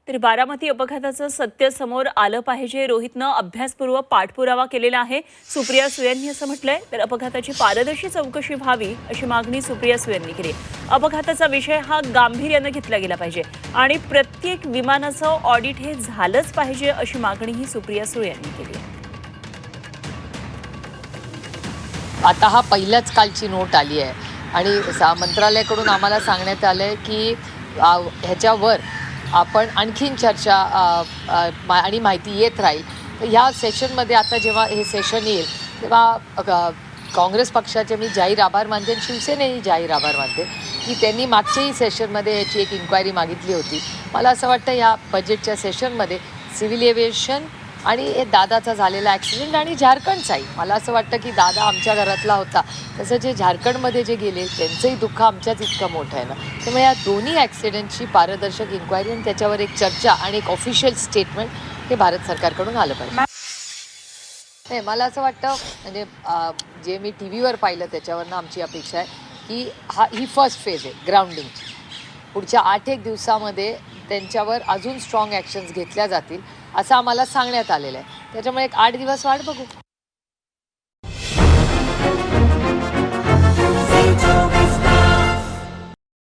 तर बारामती अपघाताचं सत्य समोर आलं पाहिजे. रोहितनं अभ्यासपूर्वक पाठपुरावा केलेला आहे. सुप्रिया सुळे यांनी असं म्हटलंय. तर अपघाताची पारदर्शी चौकशी व्हावी अशी मागणी सुप्रिया सुळे यांनी केली. अपघाताचा विषय हा गांभीर्यानं घेतला गेला पाहिजे आणि प्रत्येक विमानाचं ऑडिट हे झालंच पाहिजे अशी मागणीही सुप्रिया सुळे यांनी केली आहे. आता हा पहिल्याच कालची नोट आली आहे आणि मंत्रालयाकडून आम्हाला सांगण्यात आलं आहे की ह्याच्यावर आपण आणखीन चर्चा आणि माहिती येत राहील. तर ह्या सेशनमध्ये आता जेव्हा हे सेशन येईल तेव्हा काँग्रेस पक्षाचे मी जाहीर आभार मानते आणि शिवसेनेही जाहीर आभार मानते की त्यांनी मागच्याही सेशनमध्ये याची एक इन्क्वायरी मागितली होती. मला असं वाटतं ह्या बजेटच्या सेशनमध्ये सिव्हिल एव्हिएशन आणि हे दादाचा झालेला ॲक्सिडेंट आणि झारखंडचाही, मला असं वाटतं की दादा आमच्या घरातला होता तसं जे झारखंडमध्ये जे गेले त्यांचंही दुःख आमच्याच इतकं मोठं आहे ना. त्यामुळे या दोन्ही ॲक्सिडेंटची पारदर्शक इन्क्वायरी आणि त्याच्यावर एक चर्चा आणि एक ऑफिशियल स्टेटमेंट हे भारत सरकारकडून आलं पाहिजे. नाही, मला असं वाटतं म्हणजे जे मी टी व्हीवर पाहिलं त्याच्यावरनं आमची अपेक्षा आहे की ही फर्स्ट फेज आहे ग्राउंडिंगची. पुढच्या 8-1 दिवसामध्ये त्यांच्यावर अजून स्ट्रॉंग ॲक्शन्स घेतल्या जातील असं आम्हाला सांगण्यात आलेलं आहे. त्याच्यामुळे एक 8 दिवस वाट बघू.